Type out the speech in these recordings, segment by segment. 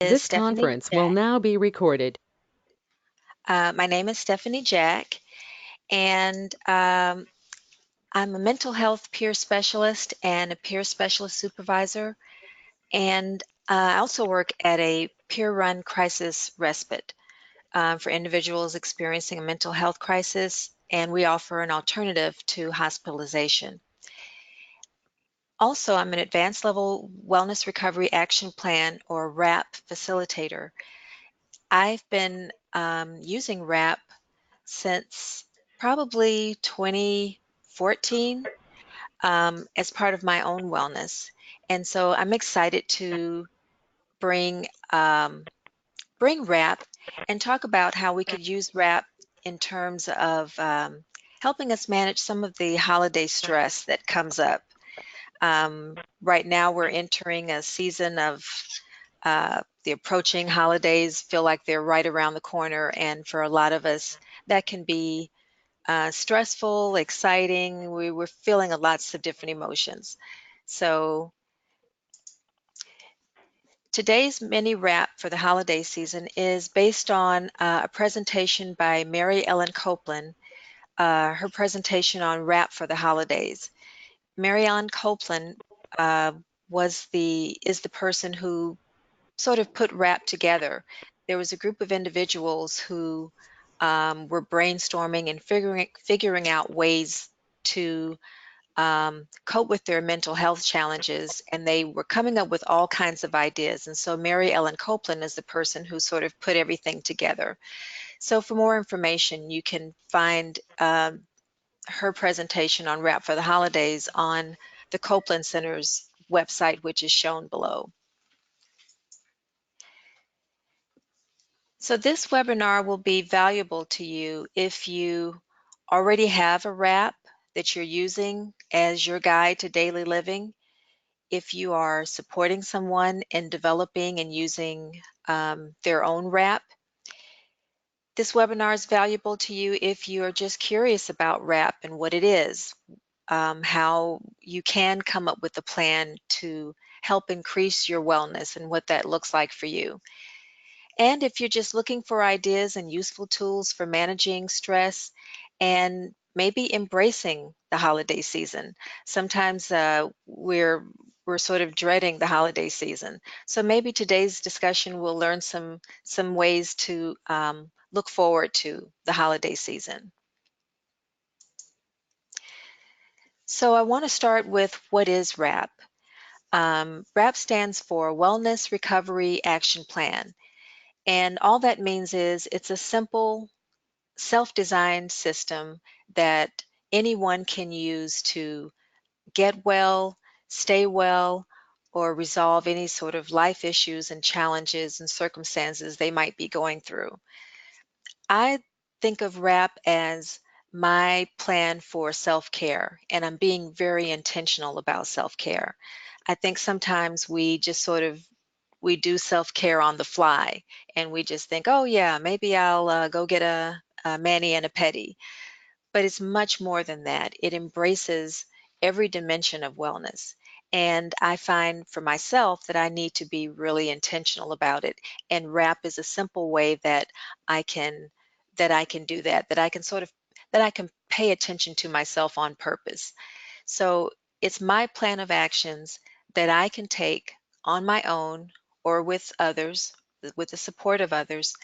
Is This Stephanie conference will Jack. now be recorded. My name is Stephanie Jack, and I'm a mental health peer specialist and a peer specialist supervisor. And I also work at a peer-run crisis respite for individuals experiencing a mental health crisis, and we offer an alternative to hospitalization. Also, I'm an advanced level wellness recovery action plan or WRAP facilitator. I've been using WRAP since probably 2014 as part of my own wellness. And so I'm excited to bring bring WRAP and talk about how we could use WRAP in terms of helping us manage some of the holiday stress that comes up. Right now, we're entering a season of the approaching holidays feel like they're right around the corner, and for a lot of us, that can be stressful, exciting. We were feeling lots of different emotions. So today's mini wrap for the holiday season is based on a presentation by Mary Ellen Copeland, her presentation on wrap for the holidays. Mary Ellen Copeland uh, is the person who sort of put wrap together. There was a group of individuals who were brainstorming and figuring out ways to cope with their mental health challenges, and they were coming up with all kinds of ideas. And so Mary Ellen Copeland is the person who sort of put everything together. So for more information, you can find her presentation on Wrap for the Holidays on the Copeland Center's website, which is shown below. So this webinar will be valuable to you if you already have a wrap that you're using as your guide to daily living, if you are supporting someone in developing and using their own wrap. This webinar is valuable to you if you are just curious about wrap and what it is, how you can come up with a plan to help increase your wellness and what that looks like for you. And if you're just looking for ideas and useful tools for managing stress and maybe embracing the holiday season. Sometimes we're sort of dreading the holiday season. So maybe today's discussion will learn some ways to look forward to the holiday season. So I want to start with what is WRAP. WRAP stands for Wellness Recovery Action Plan. And all that means is it's a simple self-designed system that anyone can use to get well, stay well, or resolve any sort of life issues and challenges and circumstances they might be going through. I think of WRAP as my plan for self-care, and I'm being very intentional about self-care. I think sometimes we just sort of we do self-care on the fly, and we just think, oh yeah, maybe I'll go get a mani and a pedi. But it's much more than that. It embraces every dimension of wellness. And I find for myself that I need to be really intentional about it. And WRAP is a simple way that I can do that, that I can pay attention to myself on purpose. So it's my plan of actions that I can take on my own or with others, with the support of others,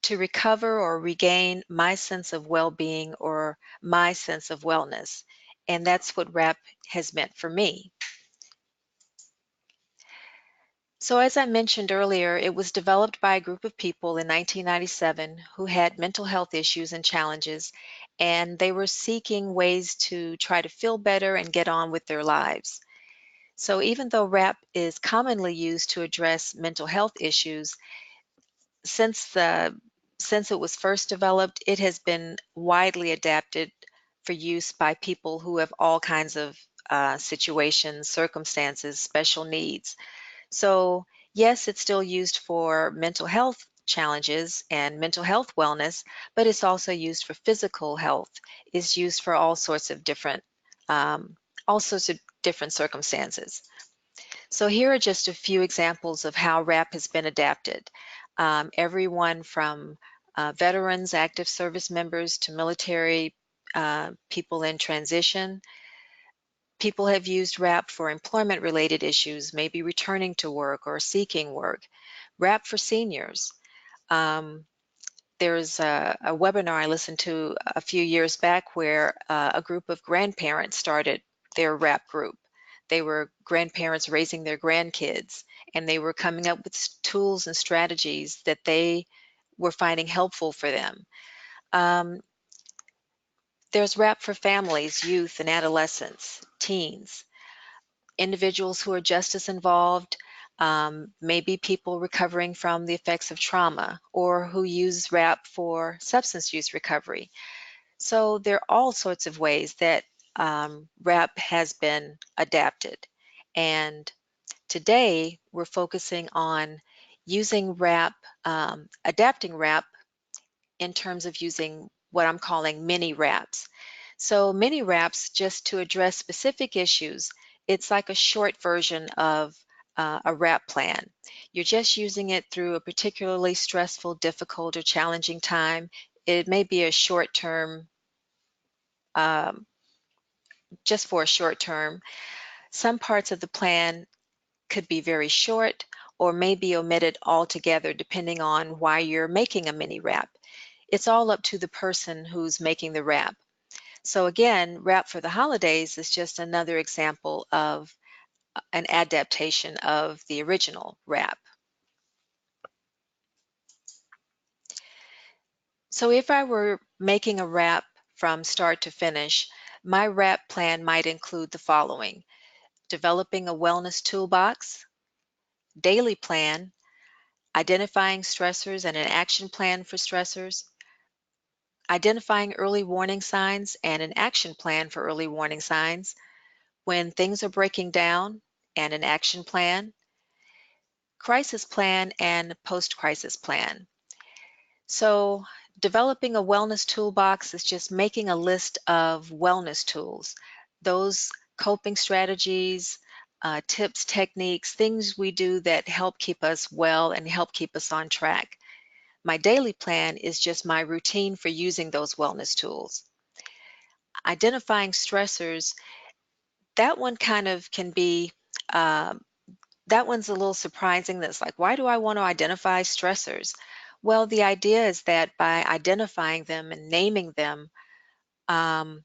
to recover or regain my sense of well-being or my sense of wellness. And that's what WRAP has meant for me. So as I mentioned earlier, it was developed by a group of people in 1997 who had mental health issues and challenges, and they were seeking ways to try to feel better and get on with their lives. So even though WRAP is commonly used to address mental health issues, since the since it was first developed, it has been widely adapted for use by people who have all kinds of situations, circumstances, special needs. So yes, it's still used for mental health challenges and mental health wellness, but it's also used for physical health. It's used for um, all sorts of different circumstances. So here are just a few examples of how RAP has been adapted. Everyone from veterans, active service members, to military people in transition. People have used RAP for employment-related issues, maybe returning to work or seeking work. RAP for seniors. Um, there's a webinar I listened to a few years back where a group of grandparents started their RAP group. They were grandparents raising their grandkids, and they were coming up with tools and strategies that they were finding helpful for them. There's RAP for families, youth and adolescents, teens, individuals who are just as involved, maybe people recovering from the effects of trauma or who use RAP for substance use recovery. So there are all sorts of ways that RAP has been adapted. And today we're focusing on using RAP, adapting RAP in terms of using what I'm calling mini RAPs. So mini RAPs, just to address specific issues, it's like a short version of a RAP plan. You're just using it through a particularly stressful, difficult, or challenging time. It may be a short term, um, just for a short term. Some parts of the plan could be very short or may be omitted altogether depending on why you're making a mini RAP. It's all up to the person who's making the RAP. So again, RAP for the holidays is just another example of an adaptation of the original RAP. So if I were making a RAP from start to finish, my RAP plan might include the following: developing a wellness toolbox, daily plan, identifying stressors and an action plan for stressors, identifying early warning signs and an action plan for early warning signs, when things are breaking down and an action plan, crisis plan and post-crisis plan. So developing a wellness toolbox is just making a list of wellness tools, those coping strategies, tips, techniques, things we do that help keep us well and help keep us on track. My daily plan is just my routine for using those wellness tools. Identifying stressors, that one kind of can be, uh, that one's a little surprising. That's like, why do I want to identify stressors? Well, the idea is that by identifying them and naming them, um,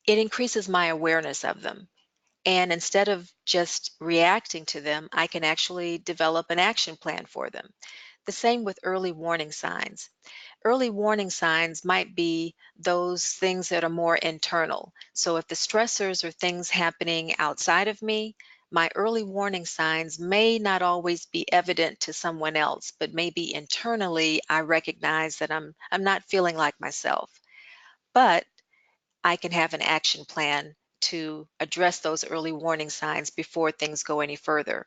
it increases my awareness of them. And instead of just reacting to them, I can actually develop an action plan for them. The same with early warning signs. Early warning signs might be those things that are more internal. So if the stressors are things happening outside of me, my early warning signs may not always be evident to someone else, but maybe internally I recognize that I'm not feeling like myself. But I can have an action plan to address those early warning signs before things go any further.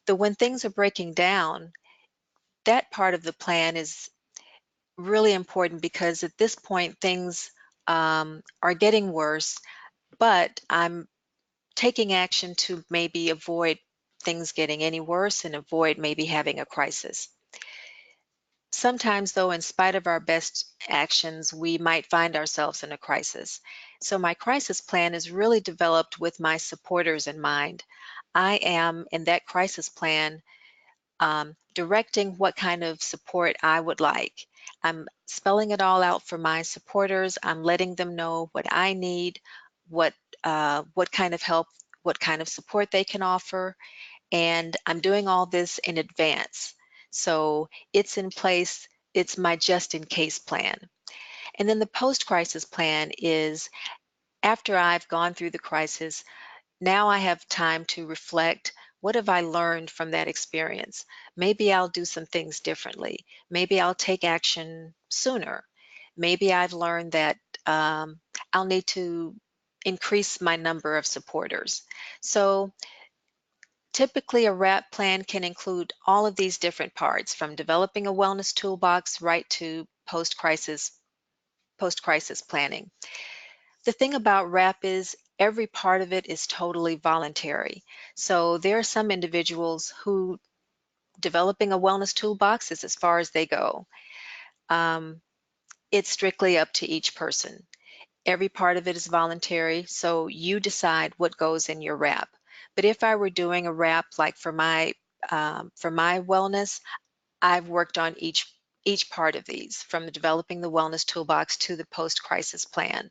The when things are breaking down, that part of the plan is really important because at this point things are getting worse, but I'm taking action to maybe avoid things getting any worse and avoid maybe having a crisis. Sometimes, though, in spite of our best actions, we might find ourselves in a crisis. So my crisis plan is really developed with my supporters in mind. I am, in that crisis plan, directing what kind of support I would like. I'm spelling it all out for my supporters. I'm letting them know what I need, what what kind of help, what kind of support they can offer, and I'm doing all this in advance. So it's in place. It's my just in case plan. And then the post crisis plan is after I've gone through the crisis, now I have time to reflect. What have I learned from that experience? Maybe I'll do some things differently. Maybe I'll take action sooner. Maybe I've learned that I'll need to increase my number of supporters. So typically a RAP plan can include all of these different parts, from developing a wellness toolbox right to post-crisis planning. The thing about RAP is every part of it is totally voluntary. So there are some individuals who developing a wellness toolbox is as far as they go. Um, it's strictly up to each person. Every part of it is voluntary, so you decide what goes in your wrap. But if I were doing a wrap like for my wellness, I've worked on each part of these, from the developing the wellness toolbox to the post-crisis plan.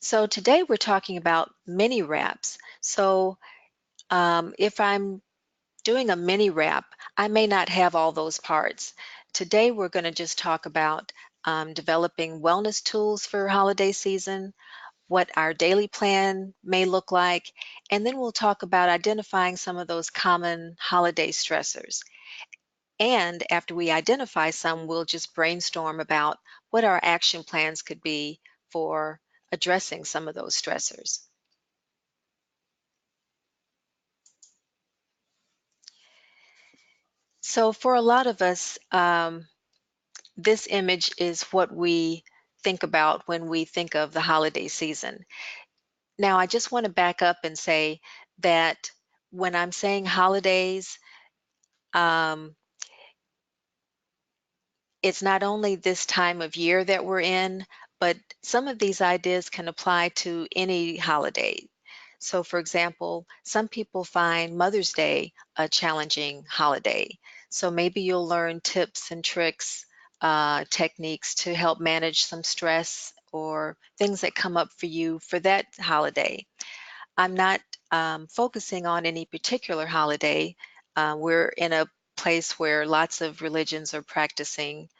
So today we're talking about mini wraps. So if I'm doing a mini wrap, I may not have all those parts. Today we're going to just talk about developing wellness tools for holiday season, what our daily plan may look like, and then we'll talk about identifying some of those common holiday stressors. And after we identify some, we'll just brainstorm about what our action plans could be for addressing some of those stressors. So for a lot of us, this image is what we think about when we think of the holiday season. Now, I just want to back up and say that when I'm saying holidays, um, it's not only this time of year that we're in, but some of these ideas can apply to any holiday. So, for example, some people find Mother's Day a challenging holiday. So maybe you'll learn tips and tricks, techniques to help manage some stress or things that come up for you for that holiday. I'm not focusing on any particular holiday. We're in a place where lots of religions are practicing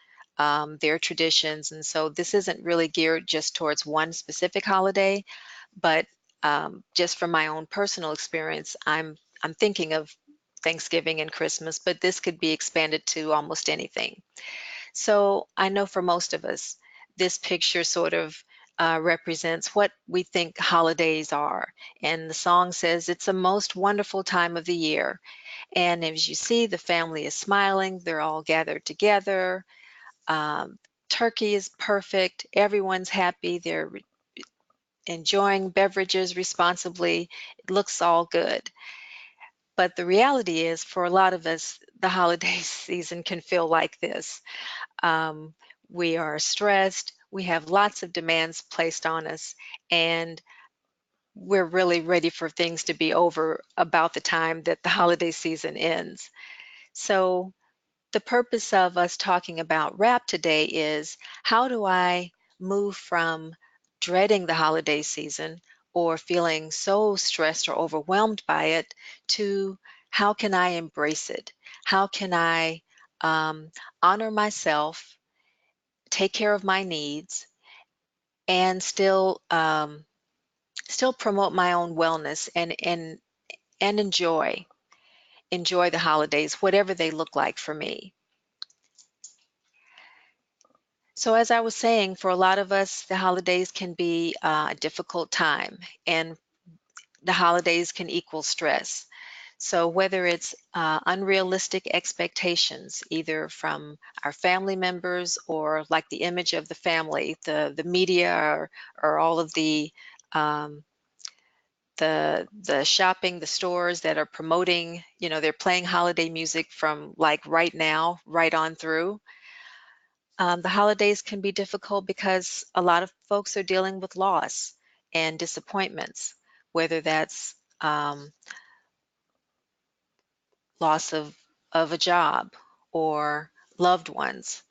their traditions, and so this isn't really geared just towards one specific holiday, but just from my own personal experience, I'm thinking of Thanksgiving and Christmas, but this could be expanded to almost anything. So I know for most of us, this picture sort of represents what we think holidays are. And the song says it's a most wonderful time of the year. And as you see, the family is smiling, they're all gathered together. Um, Turkey is perfect, everyone's happy, they're enjoying beverages responsibly. It looks all good. But the reality is, for a lot of us, the holiday season can feel like this. Um, we are stressed, we have lots of demands placed on us, and we're really ready for things to be over about the time that the holiday season ends. So, the purpose of us talking about WRAP today is, how do I move from dreading the holiday season or feeling so stressed or overwhelmed by it to how can I embrace it? How can I honor myself, take care of my needs, and still promote my own wellness and enjoy the holidays, whatever they look like for me. So as I was saying, for a lot of us, the holidays can be a difficult time, and the holidays can equal stress. So whether it's unrealistic expectations, either from our family members or like the image of the family, the media or all of um, the shopping, the stores that are promoting, they're playing holiday music from like right now, right on through. The holidays can be difficult because a lot of folks are dealing with loss and disappointments, whether that's loss of a job or loved ones,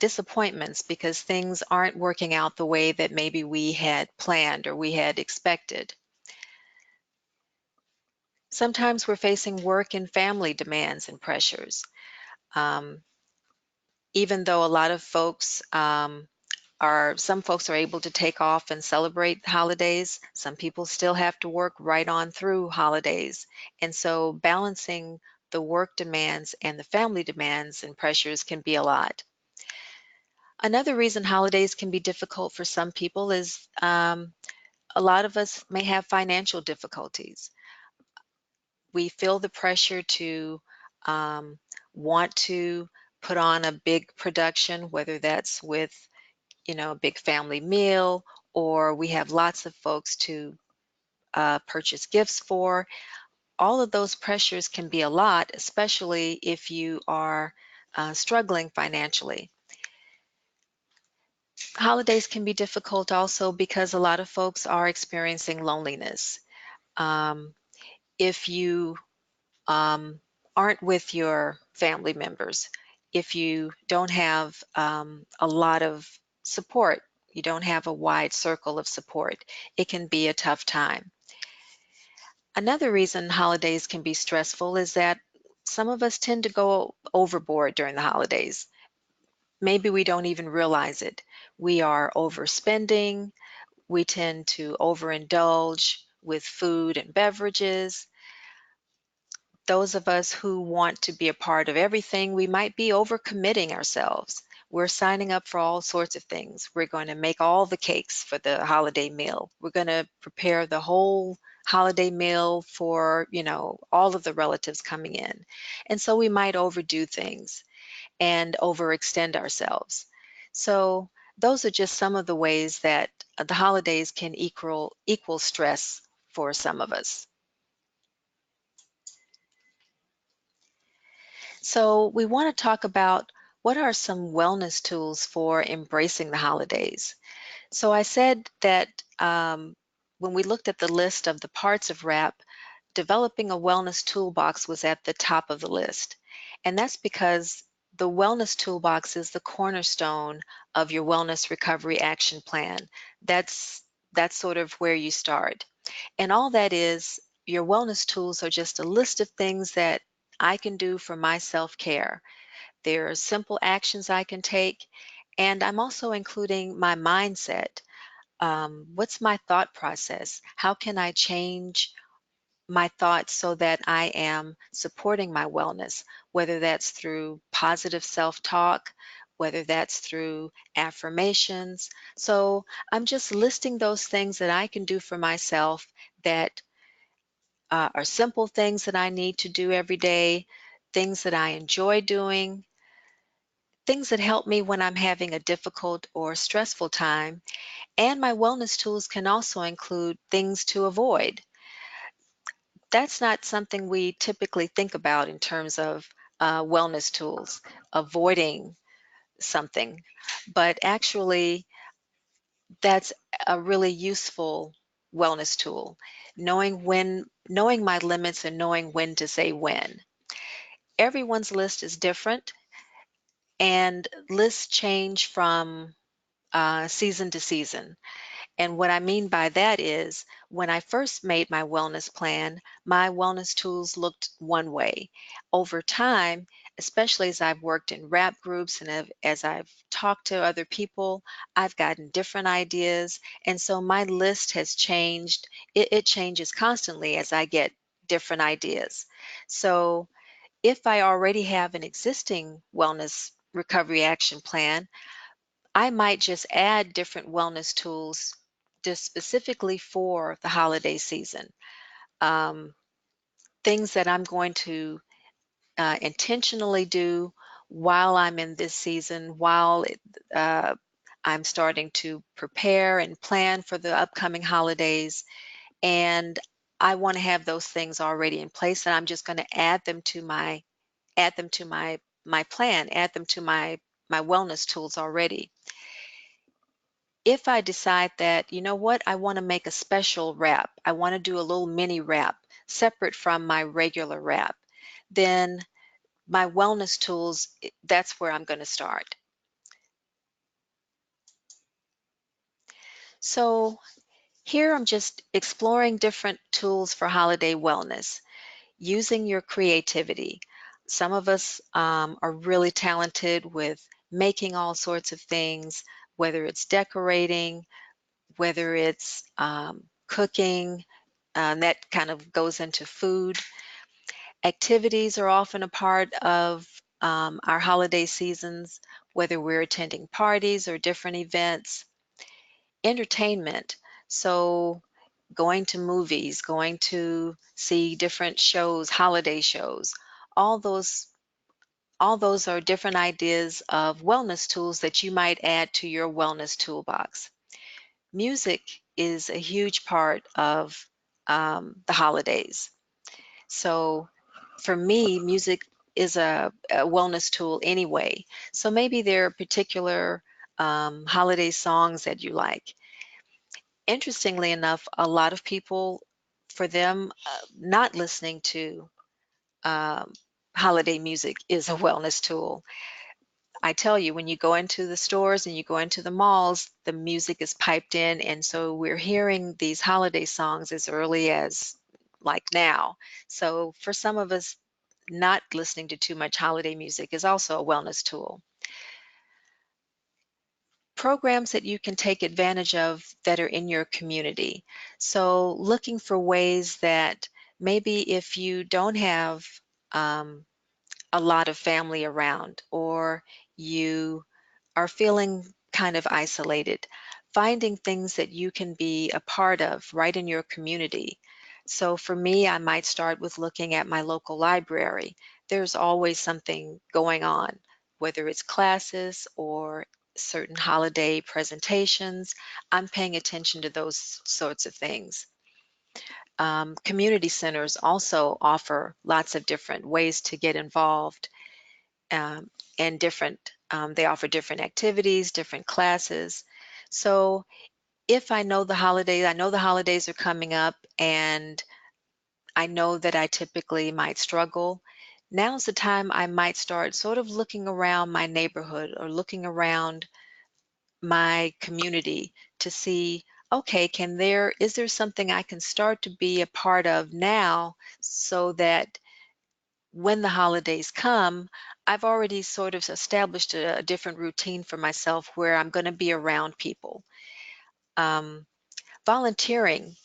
disappointments because things aren't working out the way that maybe we had planned or we had expected. Sometimes we're facing work and family demands and pressures. Um, Even though a lot of folks some folks are able to take off and celebrate holidays, some people still have to work right on through holidays. And so balancing the work demands and the family demands and pressures can be a lot. Another reason holidays can be difficult for some people is a lot of us may have financial difficulties. We feel the pressure to want to put on a big production, whether that's with a big family meal, or we have lots of folks to purchase gifts for. All of those pressures can be a lot, especially if you are struggling financially. Holidays can be difficult also because a lot of folks are experiencing loneliness. Um, if you aren't with your family members, if you don't have a lot of support, you don't have a wide circle of support, it can be a tough time. Another reason holidays can be stressful is that some of us tend to go overboard during the holidays. Maybe we don't even realize it. We are overspending, we tend to overindulge with food and beverages. Those of us who want to be a part of everything, we might be overcommitting ourselves. We're signing up for all sorts of things. We're going to make all the cakes for the holiday meal. We're going to prepare the whole holiday meal for, all of the relatives coming in. And so we might overdo things and overextend ourselves. So those are just some of the ways that the holidays can equal stress for some of us. So we want to talk about what are some wellness tools for embracing the holidays. So I said that when we looked at the list of the parts of WRAP, developing a wellness toolbox was at the top of the list. And that's because the wellness toolbox is the cornerstone of your wellness recovery action plan. That's sort of where you start. And all that is, your wellness tools are just a list of things that I can do for my self-care. There are simple actions I can take, and I'm also including my mindset. What's my thought process? How can I change my thoughts so that I am supporting my wellness, whether that's through positive self-talk, whether that's through affirmations. So I'm just listing those things that I can do for myself that are simple things that I need to do every day, things that I enjoy doing, things that help me when I'm having a difficult or stressful time. And my wellness tools can also include things to avoid. That's not something we typically think about in terms of wellness tools, avoiding something, but actually that's a really useful wellness tool, knowing my limits and knowing when to say when. Everyone's list is different, and lists change from season to season. And what I mean by that is, when I first made my wellness plan, my wellness tools looked one way. Over time, especially as I've worked in WRAP groups and as I've talked to other people, I've gotten different ideas. And so my list has changed. It changes constantly as I get different ideas. So if I already have an existing wellness recovery action plan, I might just add different wellness tools just specifically for the holiday season. Um, Things that I'm going to intentionally do while I'm in this season, uh, I'm starting to prepare and plan for the upcoming holidays. And I want to have those things already in place, and I'm just going to add them to my plan, add them to my wellness tools already. If I decide that, you know what, I want to make a special wrap, I want to do a little mini wrap separate from my regular wrap, then my wellness tools, that's where I'm going to start. So here I'm just exploring different tools for holiday wellness, using your creativity. Some of us are really talented with making all sorts of things, whether it's decorating, whether it's cooking, that kind of goes into food. Activities are often a part of our holiday seasons, whether we're attending parties or different events. Entertainment, so going to movies, going to see different shows, holiday shows, all those all those are different ideas of wellness tools that you might add to your wellness toolbox. Music is a huge part of the holidays. So for me, music is a wellness tool anyway. So maybe there are particular holiday songs that you like. Interestingly enough, a lot of people, for them, not listening to um, holiday music is a wellness tool. I tell you, when you go into the stores and you go into the malls, the music is piped in, and so we're hearing these holiday songs as early as like now. So for some of us, not listening to too much holiday music is also a wellness tool. Programs that you can take advantage of that are in your community. So looking for ways that maybe if you don't have um, a lot of family around, or you are feeling kind of isolated, finding things that you can be a part of right in your community. So for me, I might start with looking at my local library. There's always something going on, whether it's classes or certain holiday presentations. I'm paying attention to those sorts of things. Community centers also offer lots of different ways to get involved, um, and they offer different activities, different classes. So if I know the holidays are coming up and I know that I typically might struggle, now's the time I might start sort of looking around my neighborhood or looking around my community to see, okay, is there something I can start to be a part of now so that when the holidays come, I've already sort of established a different routine for myself where I'm going to be around people. Um, Volunteering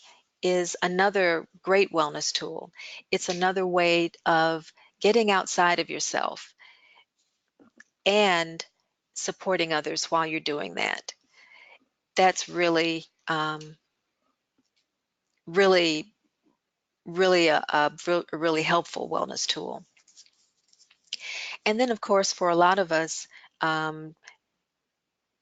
is another great wellness tool. It's another way of getting outside of yourself and supporting others while you're doing that. That's really, really a really helpful wellness tool. And then, of course, for a lot of us, um,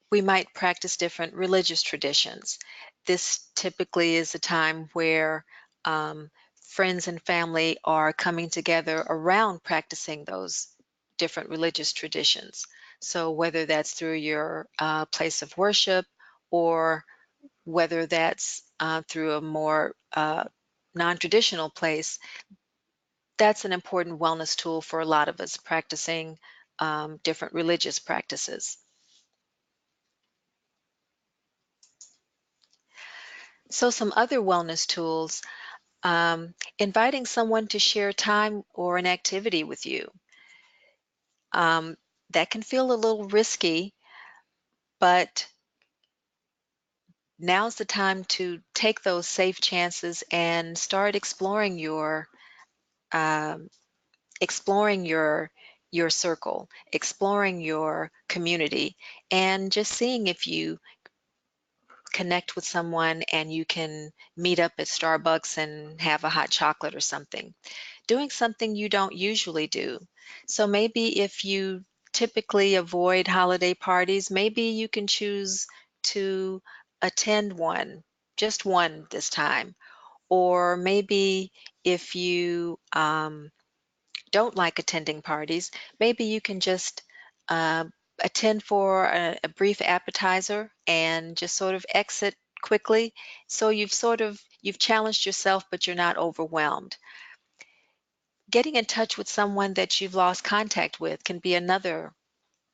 we might practice different religious traditions. This typically is a time where um, friends and family are coming together around practicing those different religious traditions. So whether that's through your place of worship, or whether that's through a more non-traditional place, that's an important wellness tool for a lot of us, practicing different religious practices. So some other wellness tools, inviting someone to share time or an activity with you. Um, that can feel a little risky, but now's the time to take those safe chances and start um, exploring your circle, exploring your community, and just seeing if you connect with someone and you can meet up at Starbucks and have a hot chocolate or something. Doing something you don't usually do. So maybe if you typically avoid holiday parties, maybe you can choose to attend one, just one this time. Or maybe if you don't like attending parties, maybe you can just uh, attend for a brief appetizer and just sort of exit quickly. So you've challenged yourself, but you're not overwhelmed. Getting in touch with someone that you've lost contact with can be another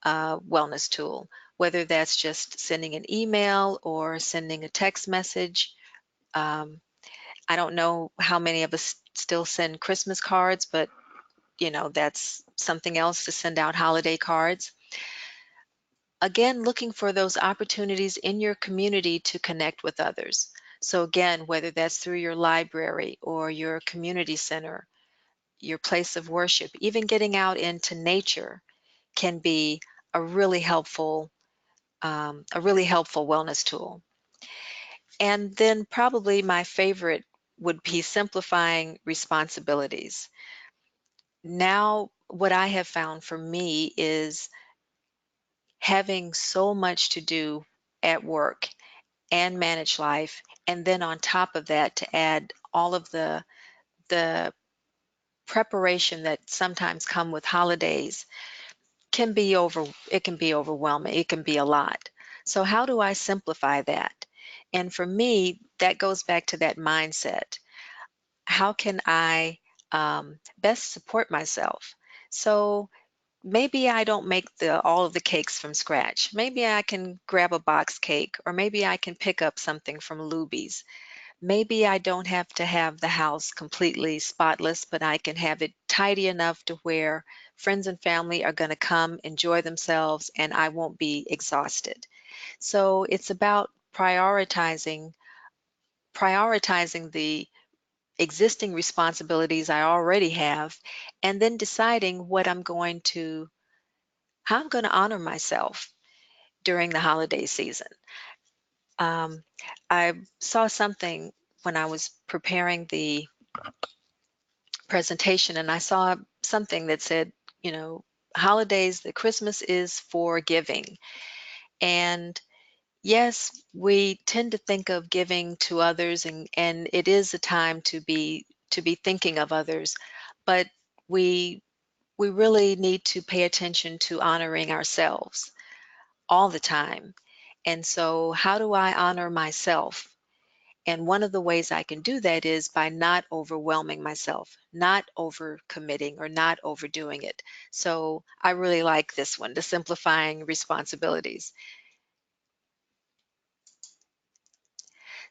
wellness tool, whether that's just sending an email or sending a text message. Um, I don't know how many of us still send Christmas cards, but that's something else, to send out holiday cards. Again, looking for those opportunities in your community to connect with others. So again, whether that's through your library or your community center, your place of worship, even getting out into nature can be a really helpful, wellness tool. And then probably my favorite would be simplifying responsibilities. Now, what I have found for me is having so much to do at work and manage life, and then on top of that, to add all of the preparation that sometimes come with holidays it can be overwhelming. It can be a lot. So how do I simplify that? And for me, that goes back to that mindset. How can I best support myself? So maybe I don't make the all of the cakes from scratch. Maybe I can grab a box cake, or maybe I can pick up something from Luby's. Maybe I don't have to have the house completely spotless, but I can have it tidy enough to where friends and family are going to come, enjoy themselves, and I won't be exhausted. So it's about prioritizing the existing responsibilities I already have, and then deciding how I'm going to honor myself during the holiday season. Um, I saw something when I was preparing the presentation, and I saw something that said, you know, holidays, the Christmas is for giving. And yes, we tend to think of giving to others, and it is a time to be thinking of others, but we we really need to pay attention to honoring ourselves all the time. And so how do I honor myself? And one of the ways I can do that is by not overwhelming myself, not overcommitting or not overdoing it. So I really like this one, the simplifying responsibilities.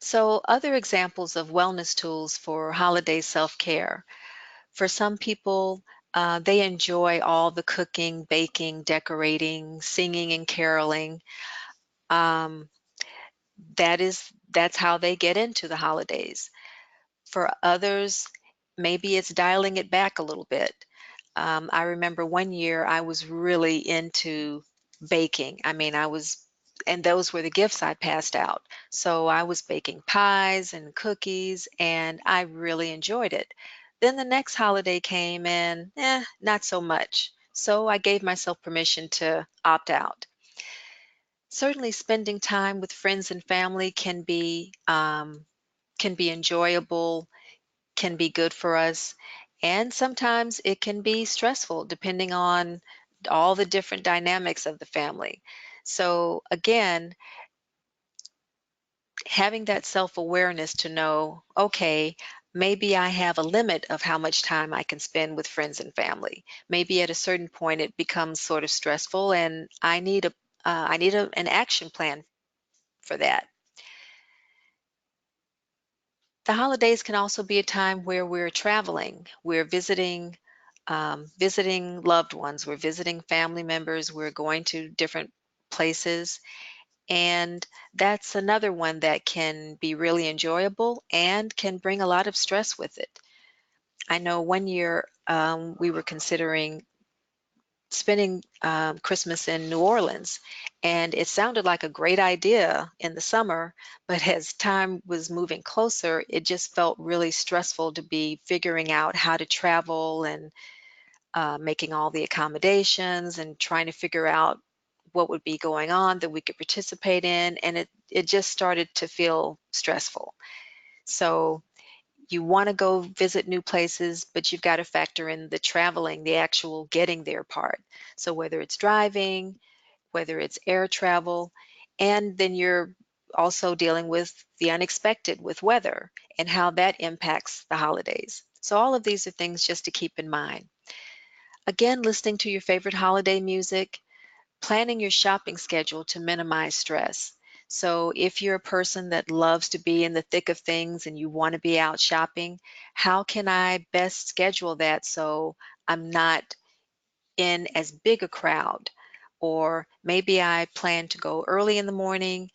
So other examples of wellness tools for holiday self-care. For some people, they enjoy all the cooking, baking, decorating, singing, and caroling. Um, that's how they get into the holidays. For others, maybe it's dialing it back a little bit. I remember one year I was really into baking. I mean, and those were the gifts I passed out. So I was baking pies and cookies, and I really enjoyed it. Then the next holiday came and, not so much. So I gave myself permission to opt out. Certainly, spending time with friends and family can be enjoyable, can be good for us, and sometimes it can be stressful depending on all the different dynamics of the family. So again, having that self-awareness to know, okay, maybe I have a limit of how much time I can spend with friends and family. Maybe at a certain point it becomes sort of stressful, and an action plan for that. The holidays can also be a time where we're traveling, we're visiting loved ones, we're visiting family members, we're going to different places, and that's another one that can be really enjoyable and can bring a lot of stress with it. I know one year we were considering spending Christmas in New Orleans. And it sounded like a great idea in the summer, but as time was moving closer, it just felt really stressful to be figuring out how to travel and making all the accommodations and trying to figure out what would be going on that we could participate in. And it just started to feel stressful. So you want to go visit new places, but you've got to factor in the traveling, the actual getting there part. So whether it's driving, whether it's air travel, and then you're also dealing with the unexpected with weather and how that impacts the holidays. So all of these are things just to keep in mind. Again, listening to your favorite holiday music, planning your shopping schedule to minimize stress. So, if you're a person that loves to be in the thick of things and you want to be out shopping, how can I best schedule that so I'm not in as big a crowd? Or maybe I plan to go early in the morning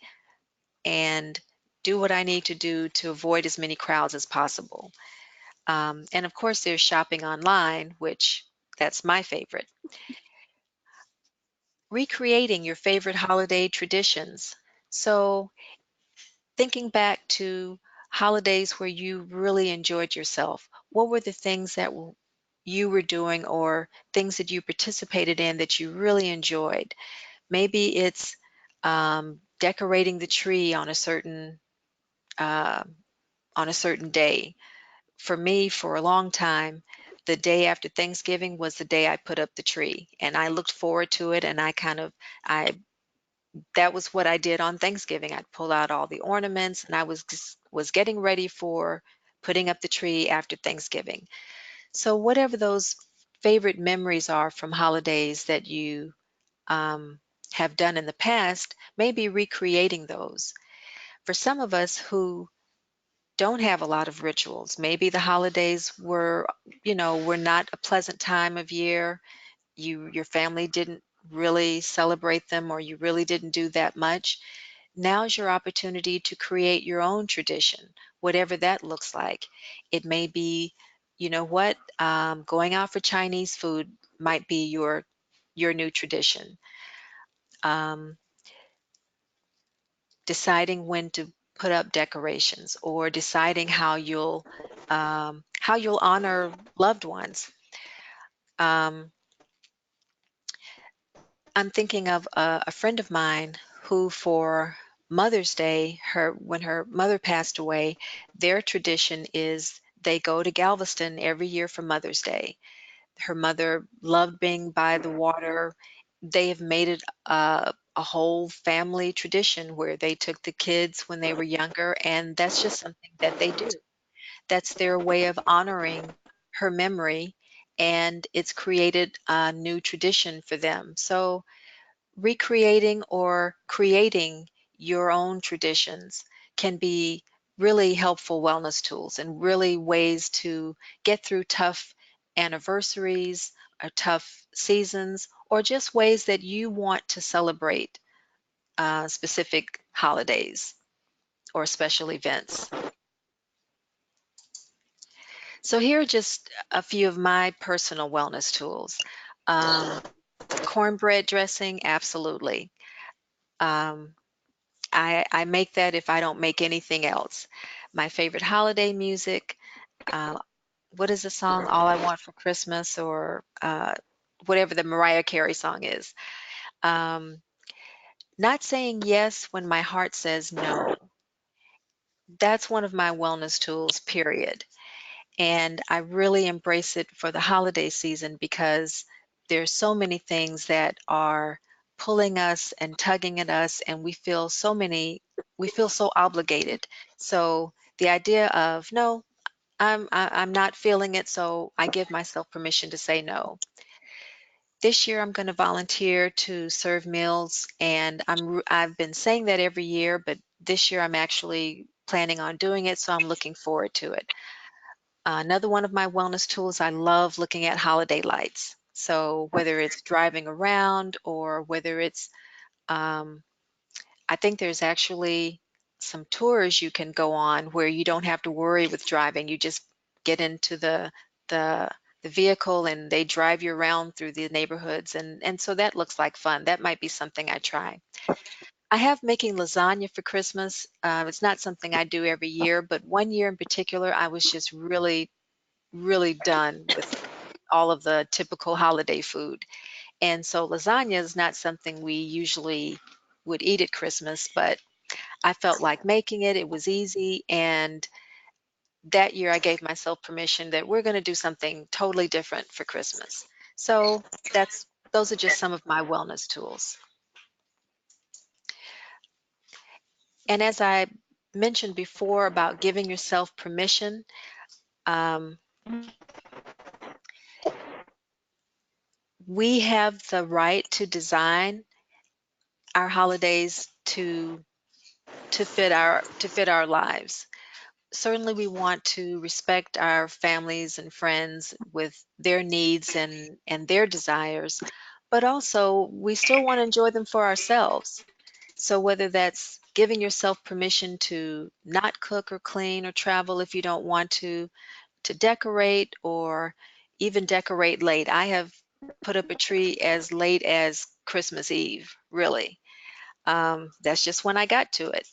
and do what I need to do to avoid as many crowds as possible. And of course, there's shopping online, which that's my favorite. Recreating your favorite holiday traditions. So, thinking back to holidays where you really enjoyed yourself, what were the things you were doing or things that you participated in that you really enjoyed. Maybe it's decorating the tree uh, on a certain day. For me, for a long time, the day after Thanksgiving was the day I put up the tree, and I looked forward to it. And I that was what I did on Thanksgiving. I'd pull out all the ornaments, and was getting ready for putting up the tree after Thanksgiving. So whatever those favorite memories are from holidays that you um, have done in the past, maybe recreating those. For some of us who don't have a lot of rituals, maybe the holidays were not a pleasant time of year. Your family didn't really celebrate them, or you really didn't do that much. Now's your opportunity to create your own tradition, whatever that looks like. It may be, going out for Chinese food might be your new tradition. Um, Deciding when to put up decorations, or deciding how you'll honor loved ones. Um, I'm thinking of a friend of mine who, for Mother's Day, when her mother passed away, their tradition is they go to Galveston every year for Mother's Day. Her mother loved being by the water. They have made it a whole family tradition where they took the kids when they were younger, and that's just something that they do. That's their way of honoring her memory, and it's created a new tradition for them. So recreating or creating your own traditions can be really helpful wellness tools, and really ways to get through tough anniversaries or tough seasons, or just ways that you want to celebrate specific holidays or special events. So here are just a few of my personal wellness tools. Um, Cornbread dressing, absolutely. Um, I make that if I don't make anything else. My favorite holiday music, uh, what is the song? All I Want for Christmas, or whatever the Mariah Carey song is. Um, Not saying yes when my heart says no. That's one of my wellness tools, period. And I really embrace it for the holiday season, because there's so many things that are pulling us and tugging at us, and we feel so obligated. So the idea of no, I'm not feeling it, so I give myself permission to say no. This year I'm going to volunteer to serve meals, and I've been saying that every year, but this year I'm actually planning on doing it, so I'm looking forward to it. Another one of my wellness tools, I love looking at holiday lights. So whether it's driving around, or whether it's, um, I think there's actually some tours you can go on where you don't have to worry with driving. You just get into the the vehicle, and they drive you around through the neighborhoods, and so that looks like fun. That might be something I try. I have making lasagna for Christmas. It's not something I do every year, but one year in particular, I was just really done with all of the typical holiday food. And so lasagna is not something we usually would eat at Christmas, but I felt like making it. It was easy. And that year I gave myself permission that we're going to do something totally different for Christmas. So those are just some of my wellness tools. And as I mentioned before about giving yourself permission, um, we have the right to design our holidays to fit our lives. Certainly we want to respect our families and friends with their needs and their desires, but also we still want to enjoy them for ourselves. So whether that's giving yourself permission to not cook or clean or travel if you don't want to decorate, or even decorate late. I have put up a tree as late as Christmas Eve, really. That's just when I got to it.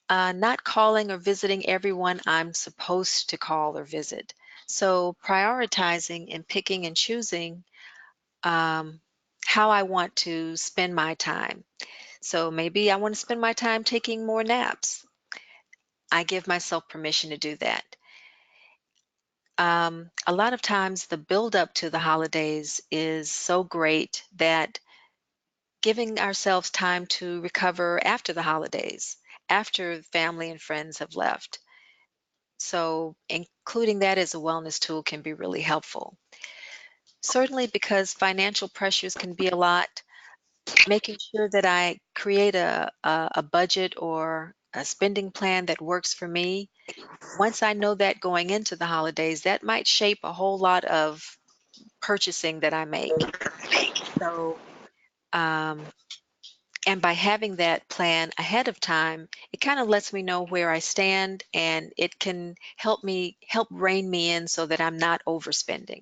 Not calling or visiting everyone I'm supposed to call or visit. So prioritizing and picking and choosing um, how I want to spend my time. So maybe I want to spend my time taking more naps. I give myself permission to do that. A lot of times the build up to the holidays is so great that giving ourselves time to recover after the holidays, after family and friends have left. So including that as a wellness tool can be really helpful. Certainly because financial pressures can be a lot, making sure that I create a budget or a spending plan that works for me. Once I know that going into the holidays, that might shape a whole lot of purchasing that I make. So, um, and by having that plan ahead of time, it kind of lets me know where I stand and it can help rein me in so that I'm not overspending.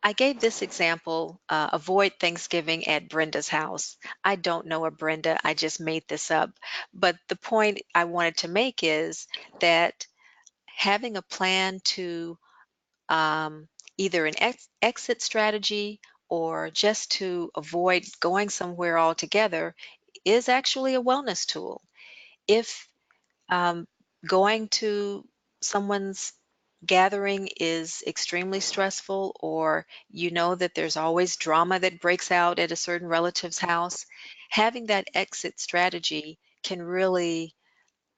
I gave this example, avoid Thanksgiving at Brenda's house. I don't know a Brenda, I just made this up. But the point I wanted to make is that having a plan to um, either an exit strategy or just to avoid going somewhere altogether is actually a wellness tool. If um, going to someone's gathering is extremely stressful, or you know that there's always drama that breaks out at a certain relative's house, having that exit strategy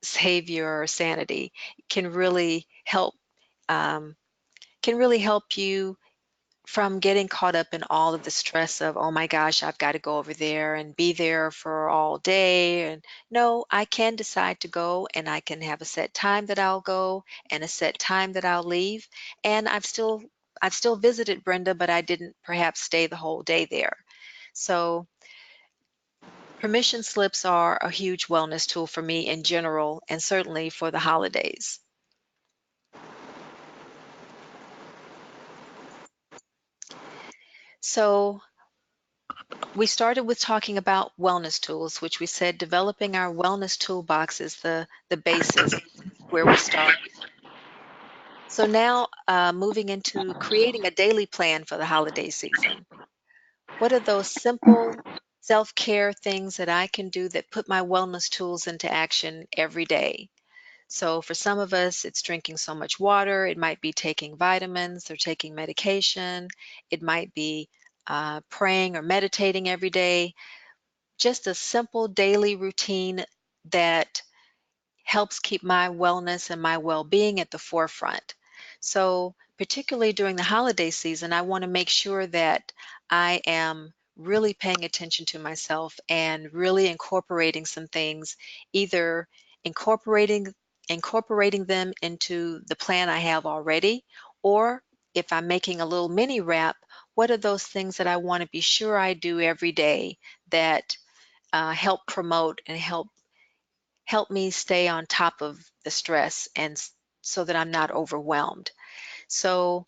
save your sanity, can really help um, can really help you from getting caught up in all of the stress of, oh my gosh, I've got to go over there and be there for all day. And no, I can decide to go and I can have a set time that I'll go and a set time that I'll leave. And I've still visited Brenda, but I didn't perhaps stay the whole day there. So permission slips are a huge wellness tool for me in general, and certainly for the holidays. So we started with talking about wellness tools, which we said developing our wellness toolbox is the basis where we start. So now moving into creating a daily plan for the holiday season. What are those simple self-care things that I can do that put my wellness tools into action every day? So for some of us, it's drinking so much water. It might be taking vitamins or taking medication. It might be praying or meditating every day. Just a simple daily routine that helps keep my wellness and my well-being at the forefront. So, particularly during the holiday season, I want to make sure that I am really paying attention to myself and really incorporating some things, either incorporating incorporating them into the plan I have already, or if I'm making a little mini wrap, what are those things that I want to be sure I do every day that help promote and help me stay on top of the stress so that I'm not overwhelmed. So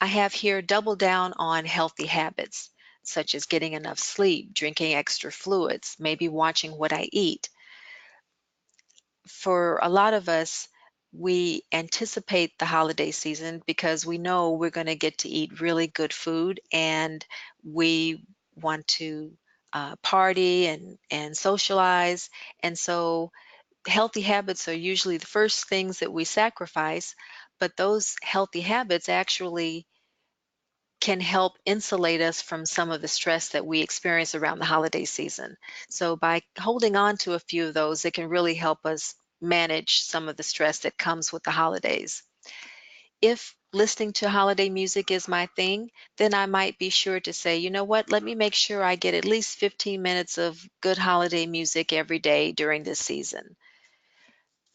I have here double down on healthy habits, such as getting enough sleep, drinking extra fluids, maybe watching what I eat. For a lot of us, we anticipate the holiday season because we know we're going to get to eat really good food and we want to party and socialize. And so healthy habits are usually the first things that we sacrifice, but those healthy habits actually can help insulate us from some of the stress that we experience around the holiday season. So by holding on to a few of those, it can really help us manage some of the stress that comes with the holidays. If listening to holiday music is my thing, then I might be sure to say, you know what, let me make sure I get at least 15 minutes of good holiday music every day during this season.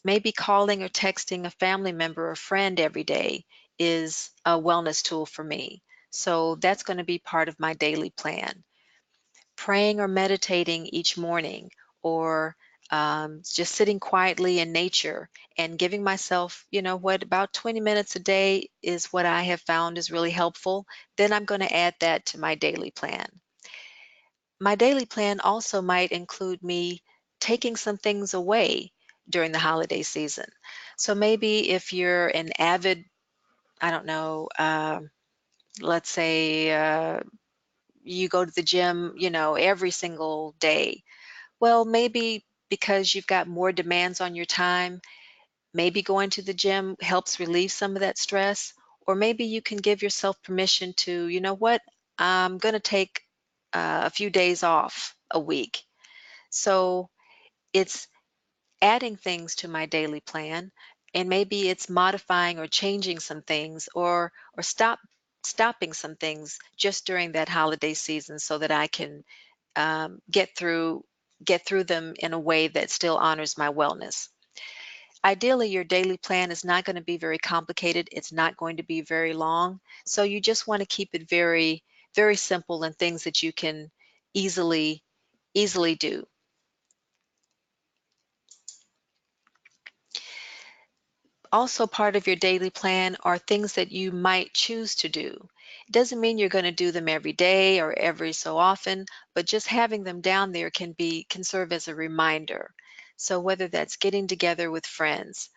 Maybe calling or texting a family member or friend every day is a wellness tool for me. So that's going to be part of my daily plan. Praying or meditating each morning, or just sitting quietly in nature and giving myself, you know what, about 20 minutes a day is what I have found is really helpful. Then I'm going to add that to my daily plan. My daily plan also might include me taking some things away during the holiday season. So maybe if you're an avid I don't know, let's say you go to the gym, every single day. Well, maybe because you've got more demands on your time, maybe going to the gym helps relieve some of that stress, or maybe you can give yourself permission to, you know what, I'm going to take a few days off a week. So it's adding things to my daily plan, and maybe it's modifying or changing some things, or stopping some things just during that holiday season so that I can get through them in a way that still honors my wellness. Ideally, your daily plan is not going to be very complicated. It's not going to be very long. So you just want to keep it very, very simple and things that you can easily, easily do. Also, part of your daily plan are things that you might choose to do. It doesn't mean you're going to do them every day or every so often, but just having them down there can serve as a reminder. So whether that's getting together with friends,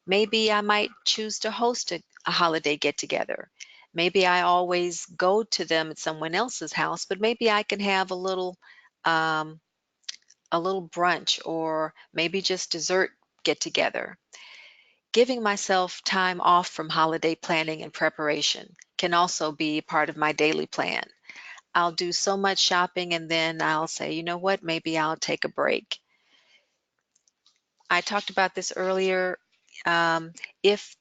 maybe I might choose to host a holiday get together. Maybe I always go to them at someone else's house, but maybe I can have um, a little brunch, or maybe just dessert get together. Giving myself time off from holiday planning and preparation can also be part of my daily plan. I'll do so much shopping and then I'll say, you know what, maybe I'll take a break. I talked about this earlier. If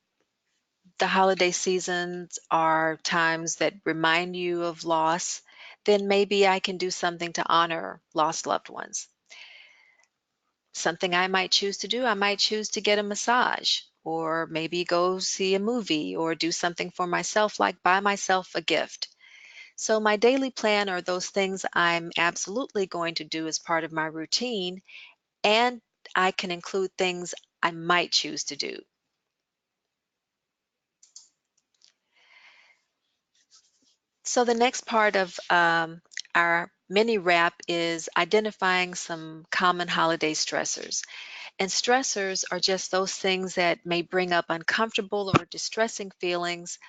the holiday seasons are times that remind you of loss, then maybe I can do something to honor lost loved ones. Something I might choose to do, I might choose to get a massage, or maybe go see a movie, or do something for myself, like buy myself a gift. So, my daily plan are those things I'm absolutely going to do as part of my routine, and I can include things I might choose to do. So the next part of our mini wrap is identifying some common holiday stressors. And stressors are just those things that may bring up uncomfortable or distressing feelings,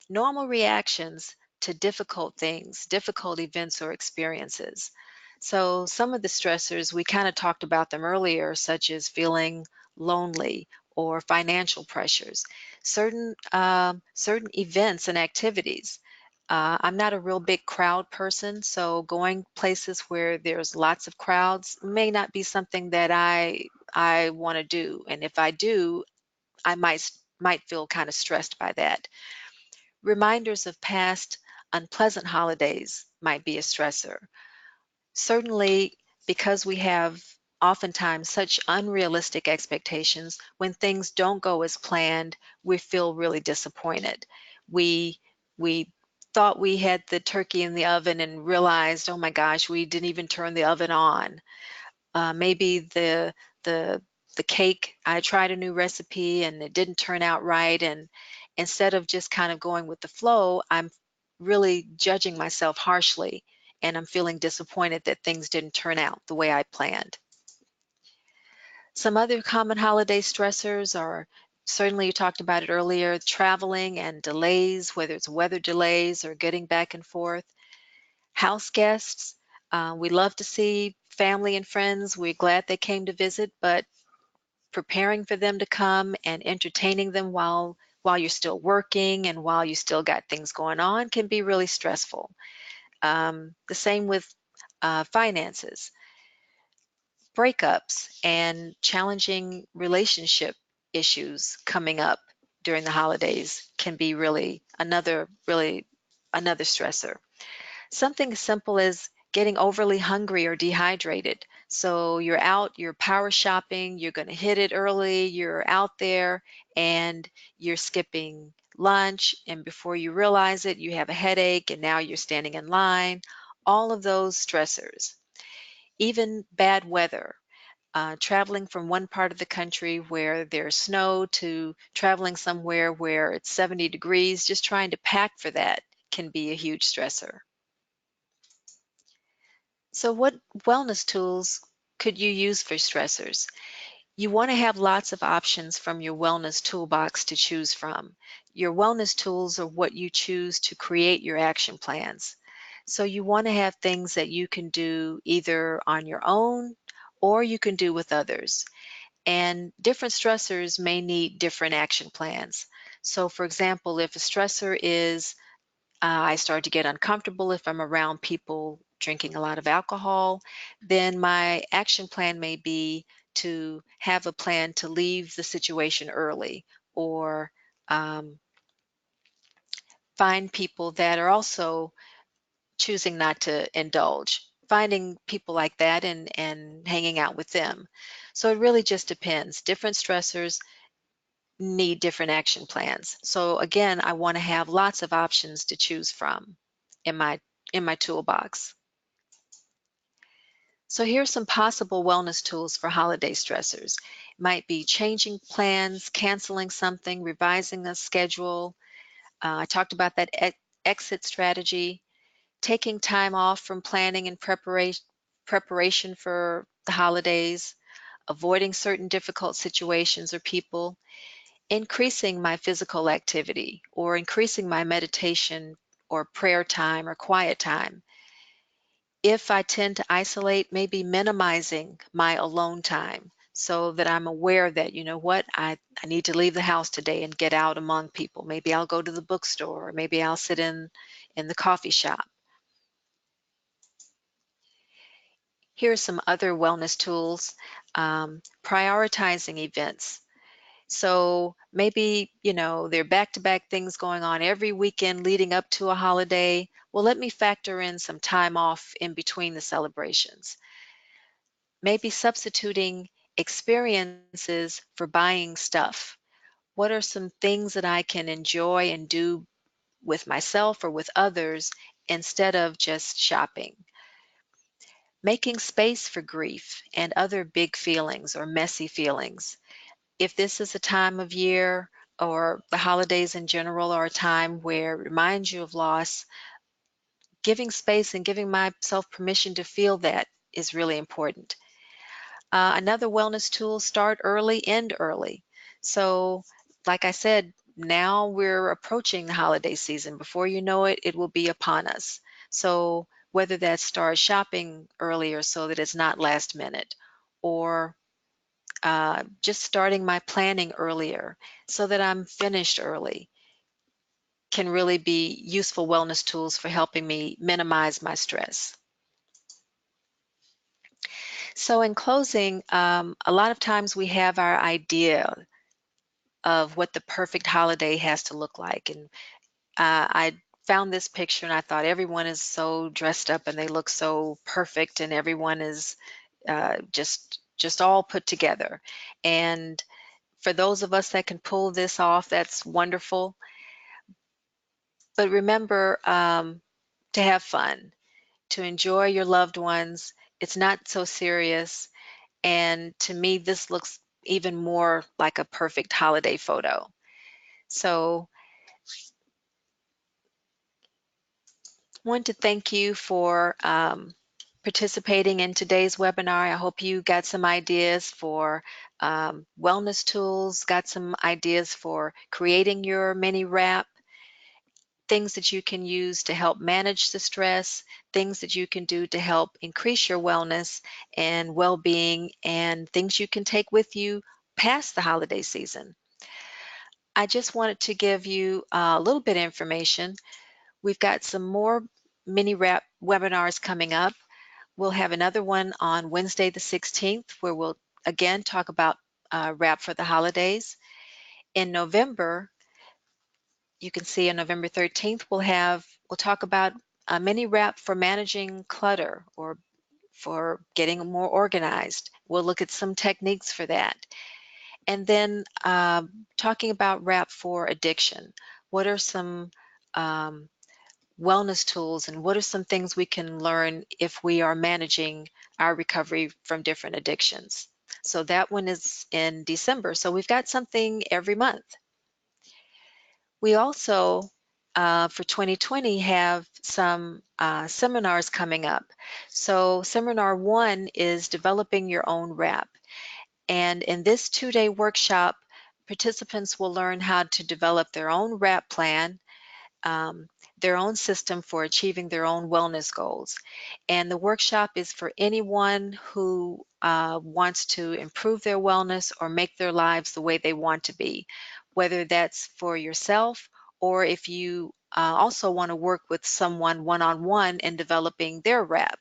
normal reactions to difficult things, difficult events or experiences. So some of the stressors, we kind of talked about them earlier, such as feeling lonely or financial pressures, certain events and activities. I'm not a real big crowd person, so going places where there's lots of crowds may not be something that I want to do. And if I do, I might feel kind of stressed by that. Reminders of past unpleasant holidays might be a stressor. Certainly, because we have oftentimes such unrealistic expectations, when things don't go as planned, we feel really disappointed. We we thought we had the turkey in the oven and realized, oh my gosh, we didn't even turn the oven on. Maybe the the cake, I tried a new recipe and it didn't turn out right, and instead of just kind of going with the flow, I'm really judging myself harshly, and I'm feeling disappointed that things didn't turn out the way I planned. Some other common holiday stressors are, certainly you talked about it earlier, traveling and delays, whether it's weather delays or getting back and forth. House guests, we love to see family and friends. We're glad they came to visit, but preparing for them to come and entertaining them while you're still working and while you still got things going on can be really stressful. The same with finances, breakups, and challenging relationship issues coming up during the holidays can be really another stressor. Something as simple as getting overly hungry or dehydrated. So you're out, you're power shopping, you're going to hit it early, you're out there and you're skipping lunch. And before you realize it, you have a headache and now you're standing in line. All of those stressors. Even bad weather. Traveling from one part of the country where there's snow to traveling somewhere where it's 70 degrees, just trying to pack for that can be a huge stressor. So, what wellness tools could you use for stressors? You want to have lots of options from your wellness toolbox to choose from. Your wellness tools are what you choose to create your action plans. So you want to have things that you can do either on your own or you can do with others. And different stressors may need different action plans. So, for example, if a stressor is I start to get uncomfortable if I'm around people drinking a lot of alcohol, then my action plan may be to have a plan to leave the situation early or um, find people that are also choosing not to indulge. Finding people like that and hanging out with them. So it really just depends. Different stressors need different action plans. So again, I want to have lots of options to choose from in my toolbox. So here's some possible wellness tools for holiday stressors. Might be changing plans, canceling something, revising a schedule. I talked about that exit strategy, taking time off from planning and preparation for the holidays, avoiding certain difficult situations or people, increasing my physical activity or increasing my meditation or prayer time or quiet time. If I tend to isolate, maybe minimizing my alone time so that I'm aware that, you know what, I need to leave the house today and get out among people. Maybe I'll go to the bookstore, or maybe I'll sit in the coffee shop. Here are some other wellness tools. Prioritizing events. So maybe, there are back-to-back things going on every weekend leading up to a holiday. Well, let me factor in some time off in between the celebrations. Maybe substituting experiences for buying stuff. What are some things that I can enjoy and do with myself or with others instead of just shopping? Making space for grief and other big feelings or messy feelings. If this is a time of year or the holidays in general are a time where it reminds you of loss, giving space and giving myself permission to feel that is really important. Another wellness tool, start early, end early. So, like I said, now we're approaching the holiday season. Before you know it, it will be upon us. So, whether that's start shopping earlier so that it's not last minute, or just starting my planning earlier so that I'm finished early, can really be useful wellness tools for helping me minimize my stress. So, in closing, a lot of times we have our idea of what the perfect holiday has to look like. And I found this picture and I thought everyone is so dressed up and they look so perfect and everyone is just all put together. And for those of us that can pull this off, that's wonderful. But remember to have fun, to enjoy your loved ones. It's not so serious. And to me, this looks even more like a perfect holiday photo. So want to thank you for participating in today's webinar. I hope you got some ideas for wellness tools, got some ideas for creating your mini wrap, things that you can use to help manage the stress, things that you can do to help increase your wellness and well-being, and things you can take with you past the holiday season. I just wanted to give you a little bit of information. We've got some more mini wrap webinars coming up. We'll have another one on Wednesday the 16th where we'll again talk about wrap for the holidays. In November, you can see on November 13th, we'll talk about a mini wrap for managing clutter or for getting more organized. We'll look at some techniques for that. And then talking about wrap for addiction. What are some um, wellness tools and what are some things we can learn if we are managing our recovery from different addictions? So that one is in December. So we've got something every month. We also, for 2020, have some seminars coming up. So seminar one is developing your own wrap. And in this 2-day workshop, participants will learn how to develop their own RAP plan, um, their own system for achieving their own wellness goals. And the workshop is for anyone who wants to improve their wellness or make their lives the way they want to be, whether that's for yourself or if you also want to work with someone one-on-one in developing their RAP.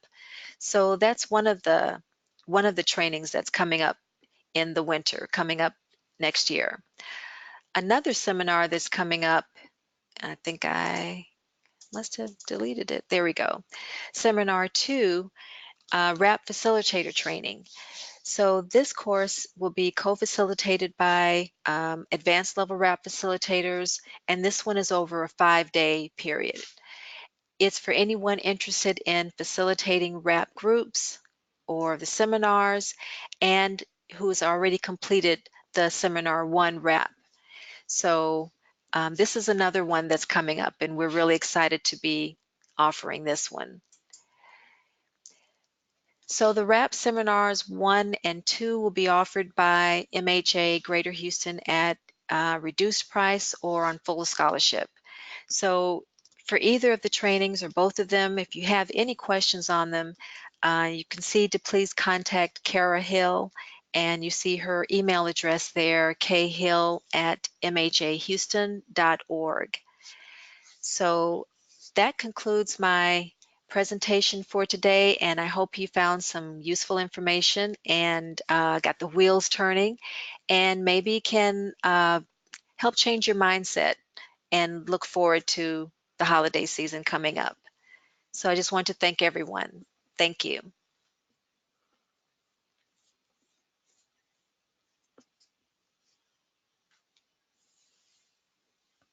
So that's one of the trainings that's coming up in the winter, coming up next year. Another seminar that's coming up, I think I must have deleted it. There we go. Seminar 2, RAP Facilitator Training. So this course will be co-facilitated by advanced level RAP facilitators, and this one is over a 5-day period. It's for anyone interested in facilitating RAP groups or the seminars and who has already completed the Seminar 1 RAP. So this is another one that's coming up, and we're really excited to be offering this one. So the RAP seminars 1 and 2 will be offered by MHA Greater Houston at reduced price or on full scholarship. So for either of the trainings or both of them, if you have any questions on them, you can see to please contact Kara Hill, and you see her email address there, khill@mhahouston.org. So that concludes my presentation for today, and I hope you found some useful information and got the wheels turning, and maybe can help change your mindset and look forward to the holiday season coming up. So I just want to thank everyone. Thank you.